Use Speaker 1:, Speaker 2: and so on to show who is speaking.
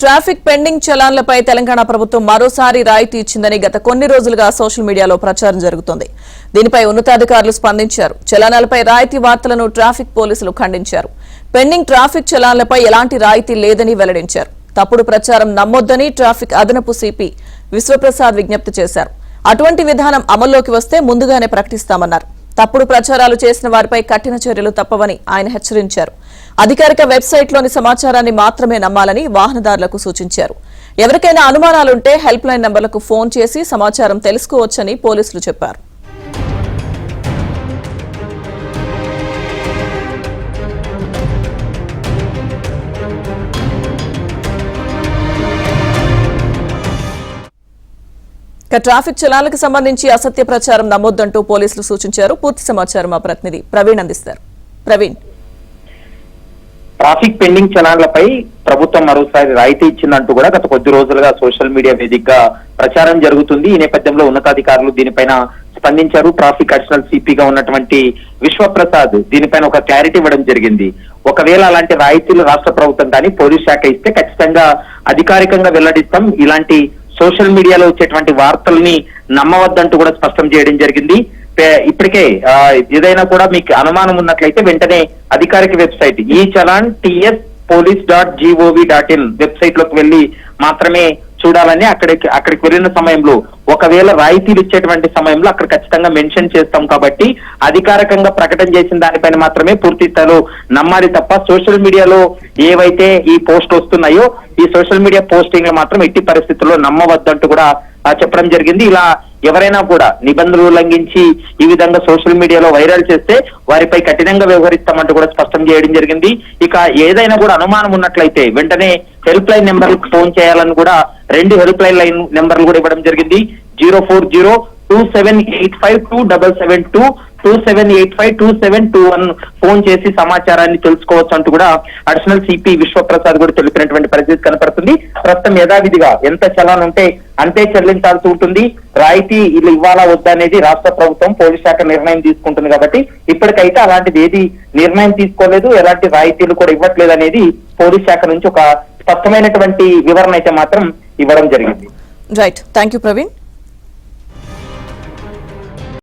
Speaker 1: Traffic pending చలాన్లపై Telangana ప్రభుత్వం మరోసారి రాయితీ ఇచ్చిందని గత కొన్ని రోజులుగా సోషల్ మీడియాలో ప్రచారం జరుగుతోంది. దీనిపై ఉన్నతాధికారులు స్పందించారు. చలానాలపై రాయితీ వార్తలను ట్రాఫిక్ పోలీసులు ఖండించారు. పెండింగ్ ట్రాఫిక్ చలాన్లపై ఎలాంటి రాయితీ లేదని వెల్లడించారు. తప్పుడు ప్రచారం నమ్మొద్దని ట్రాఫిక్ అదనపు సిపి విశ్వప్రసాద్ విజ్ఞప్తి చేశారు. అటువంటి విధానం అమల్లోకి వస్తే ముందుగానే ప్రకటిస్తామన్నారు. తప్పుడు ప్రచారాలు చేసిన వారిపై కఠిన చర్యలు తప్పవని ఆయన హెచ్చరించారు. అధికారిక వెబ్సైట్లోని సమాచారాన్ని మాత్రమే నమ్మాలని వాహనదారులకు సూచించారు. ఎవరికైనా అనుమానాలుంటే హెల్ప్ లైన్ నంబర్లకు ఫోన్ చేసి సమాచారం తెలుసుకోవచ్చని పోలీసులు చెప్పారు. ట్రాఫిక్ చలాన్లకు సంబంధించి అసత్య ప్రచారం నమ్మొద్దంటూ పోలీసులు సూచించారు. పూర్తి సమాచారం మా ప్రతినిధి ప్రవీణ్ అందిస్తారు. ప్రవీణ్,
Speaker 2: ట్రాఫిక్ పెండింగ్ చలాన్లపై ప్రభుత్వం మరోసారి రాయితీ ఇచ్చిందంటూ కూడా గత కొద్ది రోజులుగా సోషల్ మీడియా వేదికగా ప్రచారం జరుగుతుంది. ఈ నేపథ్యంలో ఉన్నతాధికారులు దీనిపైన స్పందించారు. ట్రాఫిక్ అడిషనల్ సిపిగా ఉన్నటువంటి విశ్వప్రసాద్ దీనిపైన ఒక క్లారిటీ ఇవ్వడం జరిగింది. ఒకవేళ అలాంటి రాయితీలు రాష్ట్ర ప్రభుత్వం కానీ పోలీస్ శాఖ ఇస్తే ఖచ్చితంగా అధికారికంగా వెల్లడిస్తాం. ఇలాంటి సోషల్ మీడియాలో వచ్చేటువంటి వార్తల్ని నమ్మవద్దంటూ కూడా స్పష్టం చేయడం జరిగింది. ఇప్పటికే ఏదైనా కూడా మీకు అనుమానం ఉన్నట్లయితే వెంటనే అధికారిక వెబ్సైట్ ఈ చలాన్ ts.police.gov.in వెబ్సైట్ లోకి వెళ్లి మాత్రమే చూడాలని అక్కడికి వెళ్ళిన సమయంలో ఒకవేళ రాయితీలు ఇచ్చేటువంటి సమయంలో అక్కడ ఖచ్చితంగా మెన్షన్ చేస్తాం కాబట్టి అధికారికంగా ప్రకటన చేసిన దానిపైన మాత్రమే పూర్తి స్థాయిలో నమ్మాలి తప్ప సోషల్ మీడియాలో ఏవైతే ఈ పోస్ట్ వస్తున్నాయో ఈ సోషల్ మీడియా పోస్టింగ్ మాత్రం ఎట్టి పరిస్థితుల్లో నమ్మవద్దంటూ కూడా చెప్పడం జరిగింది. ఇలా ఎవరైనా కూడా నిబంధనలు ఉల్లంఘించి ఈ విధంగా సోషల్ మీడియాలో వైరల్ చేస్తే వారిపై కఠినంగా వ్యవహరిస్తామంటూ కూడా స్పష్టం చేయడం జరిగింది. ఇక ఏదైనా కూడా అనుమానం ఉన్నట్లయితే వెంటనే హెల్ప్ లైన్ నెంబర్లకు ఫోన్ చేయాలని కూడా 2 హెల్ప్ లైన్ నెంబర్లు కూడా ఇవ్వడం జరిగింది. 04027852772 27852721 ఫోన్ చేసి సమాచారాన్ని తెలుసుకోవచ్చు అంటూ కూడా అడిషనల్ సిపి విశ్వప్రసాద్ కూడా తెలిపినటువంటి పరిస్థితి కనపడుతుంది. ప్రస్తుతం యథావిధిగా ఎంత చలాన్ ఉంటే అంతే చెల్లించాల్సి ఉంటుంది. రాయితీ ఇల్లు ఇవ్వాలా వద్దా అనేది రాష్ట్ర ప్రభుత్వం పోలీస్ శాఖ నిర్ణయం తీసుకుంటుంది కాబట్టి ఇప్పటికైతే అలాంటిది ఏది నిర్ణయం తీసుకోలేదు, ఎలాంటి రాయితీలు కూడా ఇవ్వట్లేదు అనేది పోలీస్ శాఖ నుంచి ఒక స్పష్టమైనటువంటి వివరణ అయితే మాత్రం ఇవ్వడం జరిగింది.
Speaker 1: Right, thank you Praveen.